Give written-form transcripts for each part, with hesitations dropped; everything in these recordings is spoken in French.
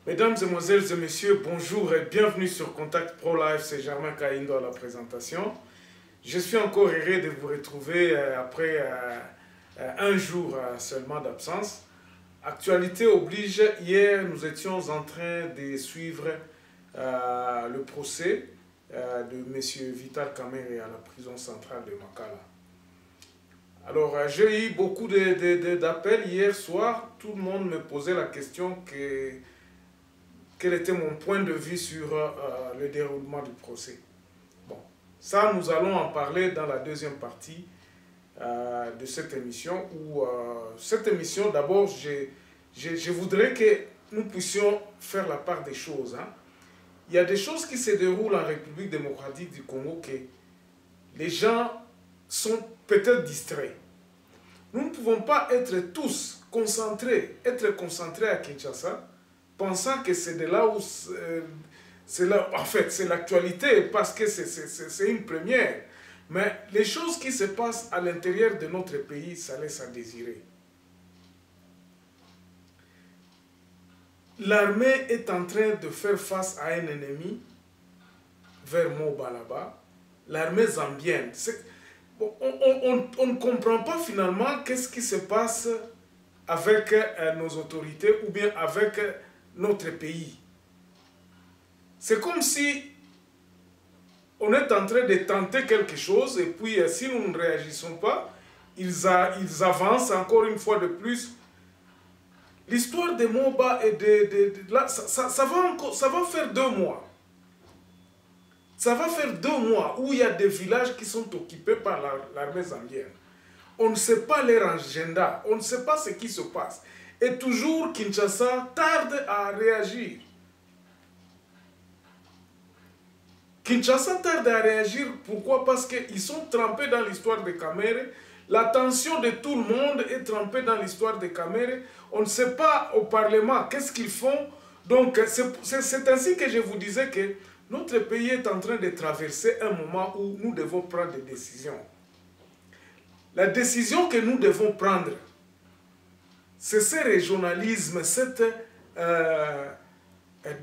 Mesdames, Mesdemoiselles et Messieurs, bonjour et bienvenue sur Contact Pro Live, c'est Germain Kaindo à la présentation. Je suis encore heureux de vous retrouver après un jour seulement d'absence. Actualité oblige, hier nous étions en train de suivre le procès de M. Vital Kamerhe à la prison centrale de Makala. Alors j'ai eu beaucoup d'appels hier soir, tout le monde me posait la question quel était mon point de vue sur le déroulement du procès. Bon, ça, nous allons en parler dans la deuxième partie de cette émission. Cette émission, d'abord, je voudrais que nous puissions faire la part des choses. Hein. Il y a des choses qui se déroulent en République démocratique du Congo que les gens sont peut-être distraits. Nous ne pouvons pas être tous concentrés à Kinshasa, pensant que c'est de là où en fait c'est l'actualité parce que c'est une première, mais les choses qui se passent à l'intérieur de notre pays, ça laisse à désirer. L'armée est en train de faire face à un ennemi vers Moba là-bas, l'armée zambienne. On ne comprend pas finalement qu'est-ce qui se passe avec nos autorités ou bien avec notre pays. C'est comme si on est en train de tenter quelque chose et puis si nous ne réagissons pas, ils avancent encore une fois de plus. L'histoire de Moba et là, ça va faire 2 mois. Ça va faire 2 mois où il y a des villages qui sont occupés par l'armée zambienne. On ne sait pas leur agenda, on ne sait pas ce qui se passe. Et toujours Kinshasa tarde à réagir. Kinshasa tarde à réagir, pourquoi? Parce qu'ils sont trempés dans l'histoire de Kamerhe. L'attention de tout le monde est trempée dans l'histoire de Kamerhe. On ne sait pas au Parlement qu'est-ce qu'ils font. Donc c'est ainsi que je vous disais que notre pays est en train de traverser un moment où nous devons prendre des décisions. La décision que nous devons prendre, c'est ce régionalisme, cette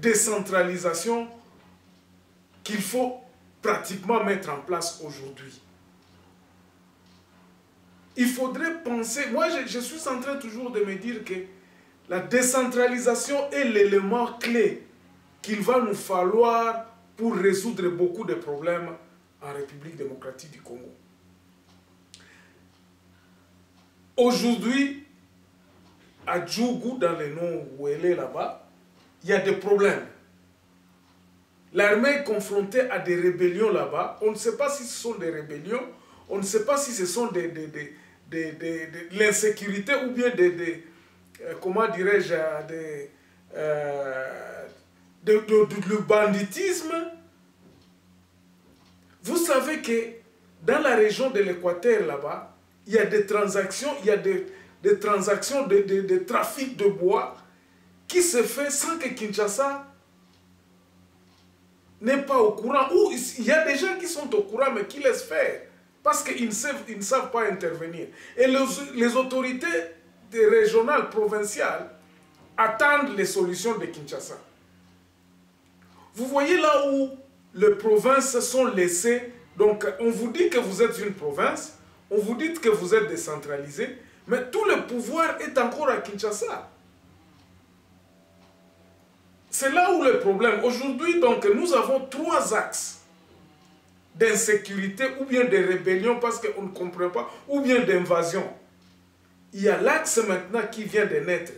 décentralisation qu'il faut pratiquement mettre en place aujourd'hui. Il faudrait penser, moi je suis en train toujours de me dire que la décentralisation est l'élément clé qu'il va nous falloir pour résoudre beaucoup de problèmes en République démocratique du Congo. Aujourd'hui, à Djougou, dans le nom où elle est là-bas, il y a des problèmes. L'armée est confrontée à des rébellions là-bas. On ne sait pas si ce sont des rébellions, on ne sait pas si ce sont de l'insécurité ou bien comment dirais-je, le banditisme. Vous savez que dans la région de l'Équateur là-bas, il y a des transactions, des transactions de trafic de bois qui se fait sans que Kinshasa n'est pas au courant. Ou il y a des gens qui sont au courant mais qui laissent faire parce qu'ils ne savent pas intervenir. Et les autorités régionales, provinciales attendent les solutions de Kinshasa. Vous voyez là où les provinces sont laissées. Donc on vous dit que vous êtes une province, on vous dit que vous êtes décentralisé, mais tout le pouvoir est encore à Kinshasa. C'est là où le problème. Aujourd'hui, donc, nous avons 3 axes d'insécurité ou bien de rébellion parce qu'on ne comprend pas, ou bien d'invasion. Il y a l'axe maintenant qui vient de naître.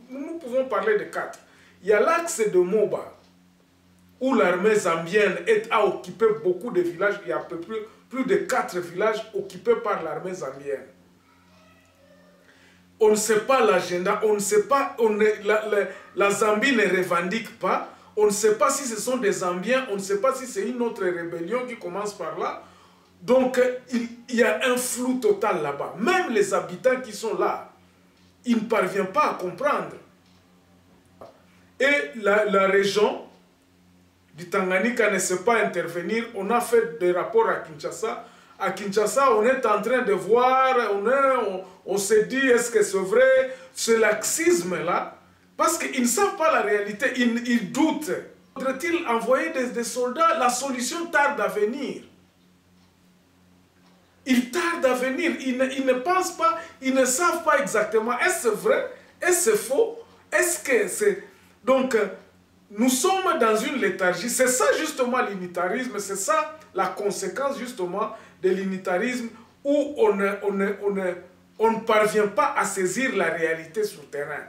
Nous pouvons parler de 4. Il y a l'axe de Moba, où l'armée zambienne a occupé beaucoup de villages. Il y a à peu près plus de 4 villages occupés par l'armée zambienne. On ne sait pas l'agenda, on ne sait pas, la Zambie ne revendique pas, on ne sait pas si ce sont des Zambiens, on ne sait pas si c'est une autre rébellion qui commence par là. Donc, il y a un flou total là-bas. Même les habitants qui sont là, ils ne parviennent pas à comprendre. Et la région du Tanganyika ne sait pas intervenir. On a fait des rapports à Kinshasa. À Kinshasa, on est en train de voir, on se dit, est-ce que c'est vrai, ce laxisme-là, parce qu'ils ne savent pas la réalité, ils doutent. Faudrait-il envoyer des soldats? La solution tarde à venir. Ils tardent à venir, ils ne pensent pas, ils ne savent pas exactement, est-ce vrai, est-ce faux, est-ce que c'est... Donc, nous sommes dans une léthargie, c'est ça justement l'unitarisme, c'est ça la conséquence justement de l'unitarisme où on ne parvient pas à saisir la réalité sur le terrain.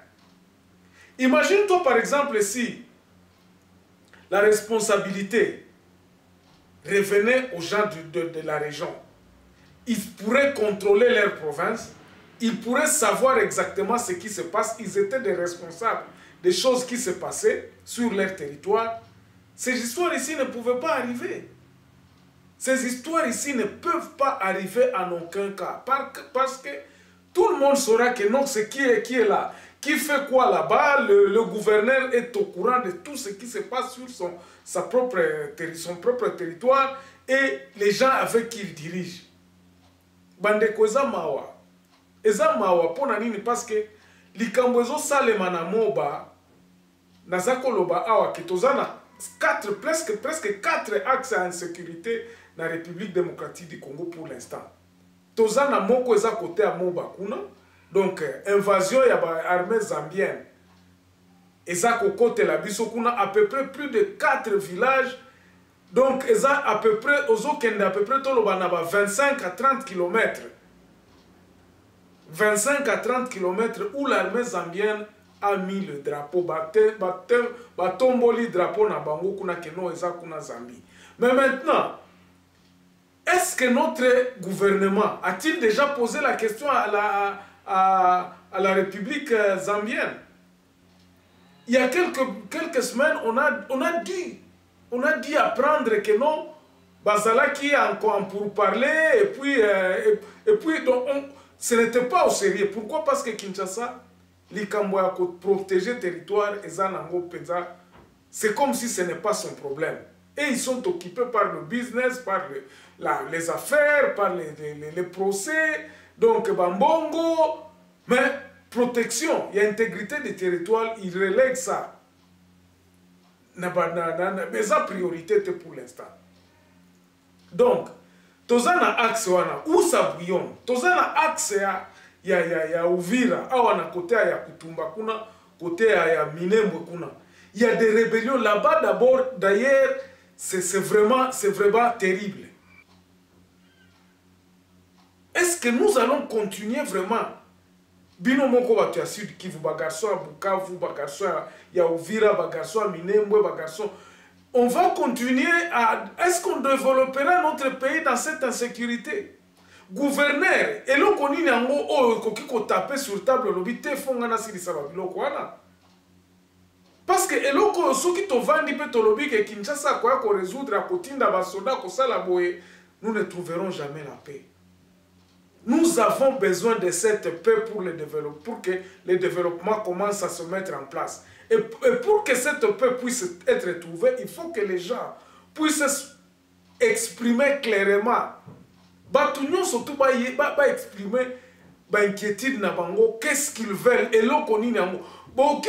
Imagine-toi par exemple si la responsabilité revenait aux gens de la région. Ils pourraient contrôler leur province, ils pourraient savoir exactement ce qui se passe, ils étaient des responsables des choses qui se passaient sur leur territoire. Ces histoires ici ne pouvaient pas arriver. Ces histoires ici ne peuvent pas arriver en aucun cas. Parce que tout le monde saura que non, c'est qui est là. Qui fait quoi là-bas? Le gouverneur est au courant de tout ce qui se passe sur son propre territoire et les gens avec qui il dirige. Bandeko eza mawa. Eza mawa pona nini parce que likambo ezo salema na moba naza koloba awa ke tozana presque 4 axes à insécurité na République démocratique du Congo pour l'instant. Tozana moko eza côté à moba kuna. Donc invasion ya ba armée zambienne. Eza ko côté la biso kuna à peu près plus de 4 villages. Donc, ils ont à peu près, à peu près 25 à 30 km. 25 à 30 km où l'armée zambienne a mis le drapeau. Batomboli drapeau na bango kuna keno eza kuna Zambie. Mais maintenant, est-ce que notre gouvernement a-t-il déjà posé la question à la République zambienne? Il y a quelques semaines, on a dû apprendre que non, Bazala qui est encore pour parler, et puis donc, ce n'était pas au sérieux. Pourquoi? Parce que Kinshasa, Likambo a protégé le territoire, c'est comme si ce n'est pas son problème. Et ils sont occupés par le business, par les affaires, par les procès, donc Bambongo, mais protection et intégrité du territoire, ils relèguent ça. Mais sa priorité pour l'instant. Donc, tozana axe wana où ça bouillonne. Tozana axe ya Uvira, awana côté ya Kutumba kuna, côté ya Minembwe kuna. Il y a des rébellions là-bas d'abord. D'ailleurs, c'est vraiment terrible. Est-ce que nous allons continuer vraiment? Bino moko batu ya Sud Kivu, bagarso à Bukavu, bagarso ya Uvira, bagarso à Minembwe, bagarso. On va continuer à... Est-ce qu'on développera notre pays dans cette insécurité? Gouverneur, et l'on connaît nango oh kokiko taper sur table l'obité fongana silisa babiloko wana. Parce que eloko soki to vandi pe to lobi ke Kinshasa kwa ko résoudre a kotinda basoda ko sala boye, nous ne trouverons jamais la paix. Nous avons besoin de cette paix pour que le développement commence à se mettre en place. Et pour que cette paix puisse être trouvée, il faut que les gens puissent exprimer clairement. Batunyo surtout exprimer inquiétude na bango, qu'est-ce qu'ils veulent et l'on connaît nango. Bon,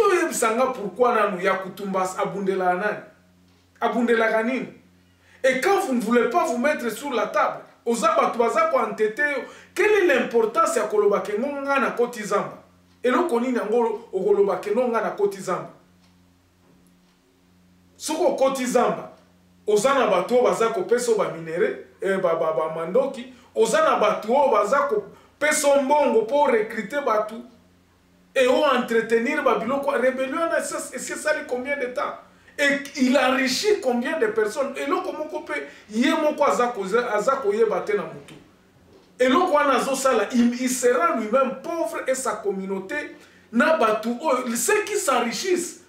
pourquoi nanu ya kutumbas abundela nani? Abundela ganine. Et quand vous ne voulez pas vous mettre sur la table, quelle est l'importance ya kolobake ngonga na koti zamba? Eloko nini yango okolobake ngonga na koti zamba? Soko koti zamba, ozana bato baza ko peso ba minere, ba mandoki, ozana bato baza ko peso mbongo pour recruter bato et entretenir ba biloko rébellion c'est ça combien de temps? Et il enrichit combien de personnes? Et là, comment on peut y et là, il sera lui-même pauvre et sa communauté n'a pas tout. Ceux qui s'enrichissent,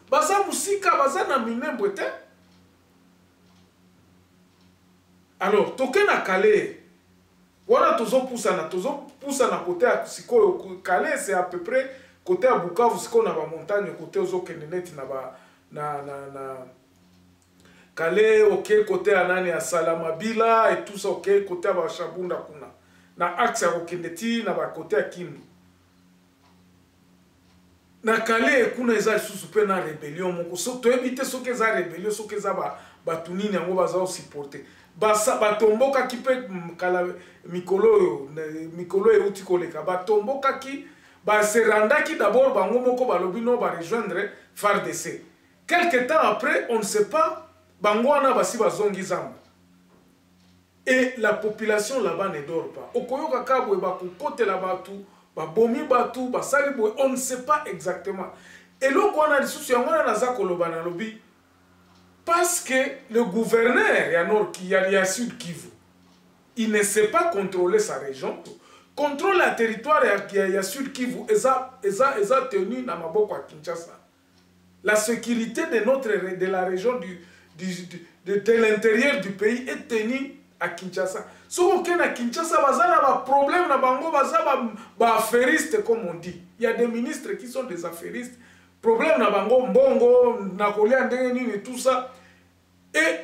alors, token a calé Voilà, tozo poussa na côté à Siko, Calais, c'est à peu près côté à Bukavu, Siko na ba montagne, côté aux Kenenet, na Calais, ok, côté à Nani, à Salamabila, et tout ça, ok, côté à Chabunda Kuna. Na axe à Okeneti, na ba côté à Kindu. Na Calais, kuna eza sous pe na rébellion, moko. So, to éviter ce que za rébellion, ce que za ba tunini, yango baza supporter. Batomboka ki pe mikolo euti koleka batomboka ki baserandaki d'abord bango moko balobi no ba rejoindre FARDC. Quelque temps après, on ne sait pas, bango wana basi bazongi zamba. Et la population là-bas ne dort pas. Okoyoka kabwe bakokote la batu, babomi batu, basali boy, on ne sait pas exactement. Et loko wana lisusu yango na za koloba na lobi. Parce que le gouverneur, il y a Sud Kivu, il ne sait pas contrôler sa région. Contrôle le territoire, il y a Sud Kivu, ils ont tenu dans Maboko à Kinshasa. La sécurité de la région de l'intérieur du pays est tenue à Kinshasa. Si on est à Kinshasa, il y a un problème, il y a des affairistes, comme on dit. Il y a des ministres qui sont des affairistes. Problème na bango mbongo na kolia ndenge nini tout ça et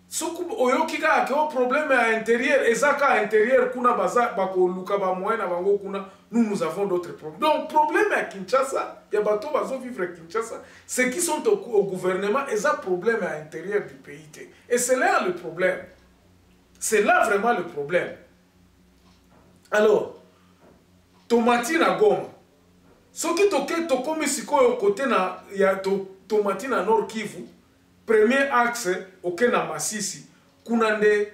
soku oyoki ka ke problème à intérieur ezaka à intérieur kuna baza bako luka ba moyen na bango kuna nous avons d'autres problèmes. Donc problème à Kinshasa, ya bato bazo vivre à Kinshasa, ceux qui sont au gouvernement ils ont problème à l'intérieur du pays. Et c'est là le problème. C'est là vraiment le problème. Alors Tomati na Goma. Ce qui est comme si côté na ya Tomati na Nord Kivu, premier axe auquel na Masisi, kunande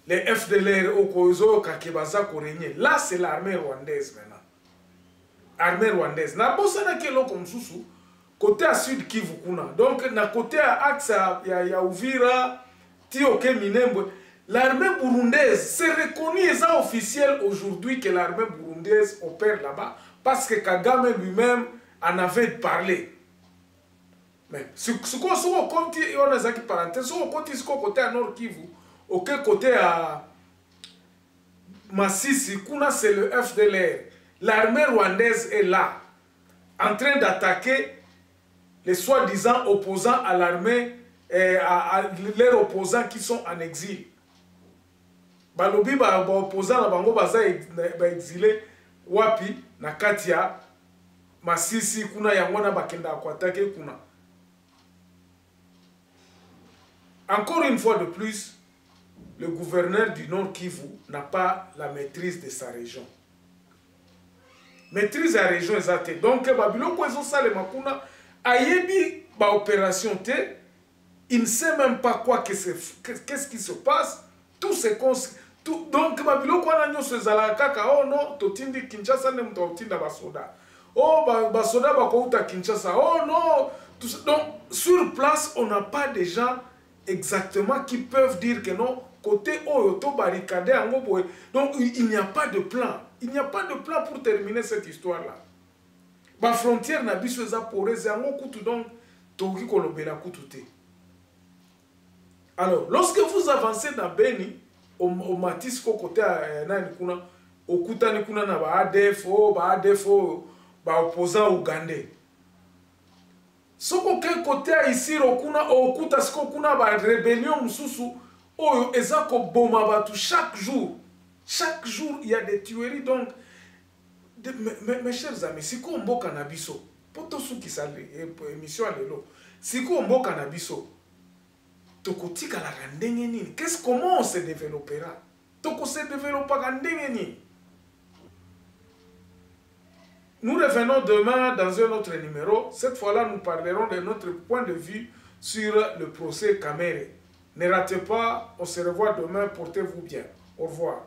les FDLR au Kozo Kakebaza Korenye. Là c'est l'armée rwandaise maintenant. Armée rwandaise. Na bossa na kelo comme susu côté à Sud Kivu kuna. Donc na côté à axe ya Uvira, ti oké Minembwe. L'armée burundaise, c'est reconnu et c'est officiel aujourd'hui que l'armée burundaise opère là-bas parce que Kagame lui-même en avait parlé. Mais ce qu'on compte, on a une parenthèse, ce qu'on compte, côté à Nord Kivu, auquel côté à Masisi, c'est le FDLR. L'armée rwandaise est là, en train d'attaquer les soi-disant opposants à l'armée, à leurs opposants qui sont en exil. Balobi ba opposant na bango baza exilé wapi na katia Masisi kuna yangona bakenda akwatake kuna. Encore une fois de plus, le gouverneur du Nord Kivu n'a pas la maîtrise de sa région. Maîtrise de la région exacte. Donc Babylon ko ezo sale makuna ayebi ba opération te, il ne sait même pas quoi qu'est-ce qui se passe, tout ce qu'on donc Babylon ko na nyoso zala kaka oh non totindi Kinshasa ne mto otinda basoda. Oh basoda bakouta Kinshasa. Oh non tout ça. Donc sur place on n'a pas de gens exactement qui peuvent dire que non côté Oyoto barricadé en Goboé. Donc il n'y a pas de plan. Il n'y a pas de plan pour terminer cette histoire là. La frontière n'a biso za poreze en kutu donc toki kolobela kutute. Alors lorsque vous avancez dans Beni au Matis côté nani kuna okutani kuna na ba ADF ba opposant ougandais. Soko ke côté ici kuna okuta siko kuna ba rébellion mususu oyo ezako boma batu chaque jour il y a des tueries donc mes chers amis siko mboka na biso poto suki sale émission lelo siko mboka na biso tokotika la ndenge nini comment on se développera toko se développera ndenge nini. Nous revenons demain dans un autre numéro. Cette fois-là, nous parlerons de notre point de vue sur le procès Kamere. Ne ratez pas, on se revoit demain. Portez-vous bien. Au revoir.